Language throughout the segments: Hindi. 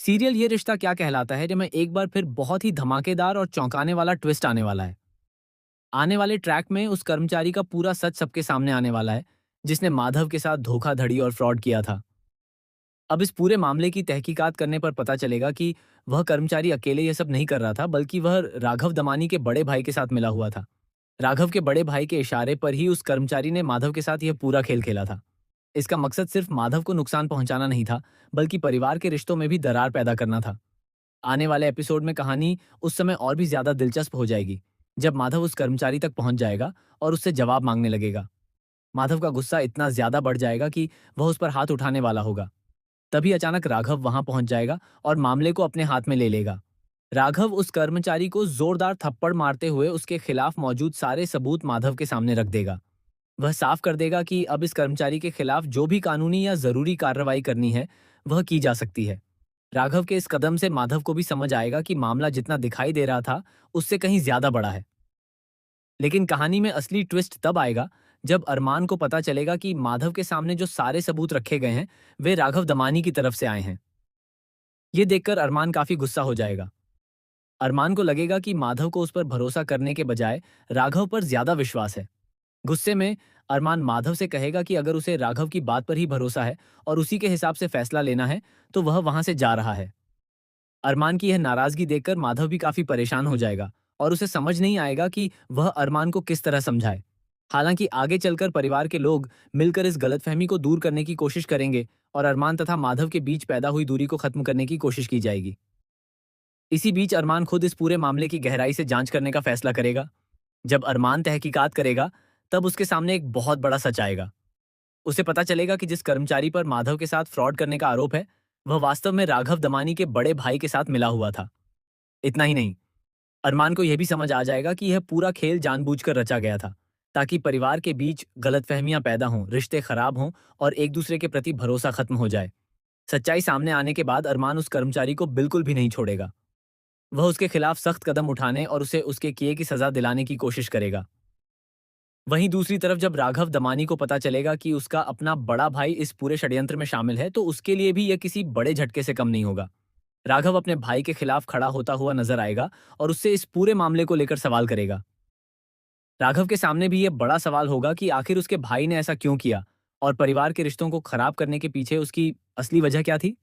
सीरियल ये रिश्ता क्या कहलाता है में एक बार फिर बहुत ही धमाकेदार और चौंकाने वाला ट्विस्ट आने वाला है। आने वाले ट्रैक में उस कर्मचारी का पूरा सच सबके सामने आने वाला है, जिसने माधव के साथ धोखाधड़ी और फ्रॉड किया था। अब इस पूरे मामले की तहकीकात करने पर पता चलेगा कि वह कर्मचारी अकेले यह सब नहीं कर रहा था, बल्कि वह राघव दमानी के बड़े भाई के साथ मिला हुआ था। राघव के बड़े भाई के इशारे पर ही उस कर्मचारी ने माधव के साथ यह पूरा खेल खेला था। इसका मकसद सिर्फ माधव को नुकसान पहुंचाना नहीं था, बल्कि परिवार के रिश्तों में भी दरार पैदा करना था। आने वाले एपिसोड में कहानी उस समय और भी ज्यादा दिलचस्प हो जाएगी, जब माधव उस कर्मचारी तक पहुंच जाएगा और उससे जवाब मांगने लगेगा। माधव का गुस्सा इतना ज्यादा बढ़ जाएगा कि वह उस पर हाथ उठाने वाला होगा। तभी अचानक राघव वहां पहुंच जाएगा और मामले को अपने हाथ में ले लेगा। राघव उस कर्मचारी को जोरदार थप्पड़ मारते हुए उसके खिलाफ मौजूद सारे सबूत माधव के सामने रख देगा। वह साफ कर देगा कि अब इस कर्मचारी के खिलाफ जो भी कानूनी या जरूरी कार्रवाई करनी है, वह की जा सकती है। राघव के इस कदम से माधव को भी समझ आएगा कि मामला जितना दिखाई दे रहा था, उससे कहीं ज्यादा बड़ा है। लेकिन कहानी में असली ट्विस्ट तब आएगा जब अरमान को पता चलेगा कि माधव के सामने जो सारे सबूत रखे गए हैं, वे राघव दमानी की तरफ से आए हैं। ये देखकर अरमान काफी गुस्सा हो जाएगा। अरमान को लगेगा कि माधव को उस पर भरोसा करने के बजाय राघव पर ज्यादा विश्वास है। गुस्से में अरमान माधव से कहेगा कि अगर उसे राघव की बात पर ही भरोसा है और उसी के हिसाब से फैसला लेना है, तो वह वहां से जा रहा है। अरमान की यह नाराजगी देखकर माधव भी काफी परेशान हो जाएगा और उसे समझ नहीं आएगा कि वह अरमान को किस तरह समझाए। हालांकि आगे चलकर परिवार के लोग मिलकर इस गलतफहमी को दूर करने की कोशिश करेंगे और अरमान तथा माधव के बीच पैदा हुई दूरी को खत्म करने की कोशिश की जाएगी। इसी बीच अरमान खुद इस पूरे मामले की गहराई से जांच करने का फैसला करेगा। जब अरमान तहकीकात करेगा, तब उसके सामने एक बहुत बड़ा सच आएगा। उसे पता चलेगा कि जिस कर्मचारी पर माधव के साथ फ्रॉड करने का आरोप है, वह वास्तव में राघव दमानी के बड़े भाई के साथ मिला हुआ था। इतना ही नहीं, अरमान को यह भी समझ आ जाएगा कि यह पूरा खेल जानबूझकर रचा गया था, ताकि परिवार के बीच गलतफहमियां पैदा हों, रिश्ते खराब हों और एक दूसरे के प्रति भरोसा खत्म हो जाए। सच्चाई सामने आने के बाद अरमान उस कर्मचारी को बिल्कुल भी नहीं छोड़ेगा। वह उसके खिलाफ सख्त कदम उठाने और उसे उसके किए की सजा दिलाने की कोशिश करेगा। वहीं दूसरी तरफ जब राघव दमानी को पता चलेगा कि उसका अपना बड़ा भाई इस पूरे षड्यंत्र में शामिल है, तो उसके लिए भी यह किसी बड़े झटके से कम नहीं होगा। राघव अपने भाई के खिलाफ खड़ा होता हुआ नजर आएगा और उससे इस पूरे मामले को लेकर सवाल करेगा। राघव के सामने भी यह बड़ा सवाल होगा कि आखिर उसके भाई ने ऐसा क्यों किया और परिवार के रिश्तों को खराब करने के पीछे उसकी असली वजह क्या थी।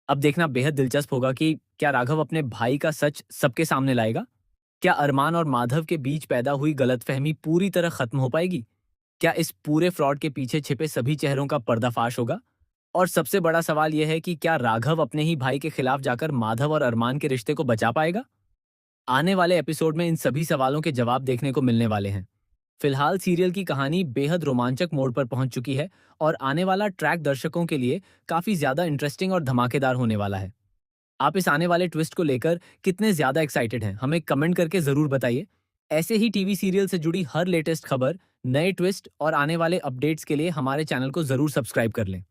अब देखना बेहद दिलचस्प होगा कि क्या राघव अपने भाई का सच सबके सामने लाएगा। क्या अरमान और माधव के बीच पैदा हुई गलतफहमी पूरी तरह खत्म हो पाएगी? क्या इस पूरे फ्रॉड के पीछे छिपे सभी चेहरों का पर्दाफाश होगा? और सबसे बड़ा सवाल यह है कि क्या राघव अपने ही भाई के खिलाफ जाकर माधव और अरमान के रिश्ते को बचा पाएगा? आने वाले एपिसोड में इन सभी सवालों के जवाब देखने को मिलने वाले हैं। फिलहाल सीरियल की कहानी बेहद रोमांचक मोड़ पर पहुंच चुकी है और आने वाला ट्रैक दर्शकों के लिए काफी ज्यादा इंटरेस्टिंग और धमाकेदार होने वाला है। आप इस आने वाले ट्विस्ट को लेकर कितने ज्यादा एक्साइटेड हैं, हमें कमेंट करके जरूर बताइए। ऐसे ही टीवी सीरियल से जुड़ी हर लेटेस्ट खबर, नए ट्विस्ट और आने वाले अपडेट्स के लिए हमारे चैनल को जरूर सब्सक्राइब कर लें।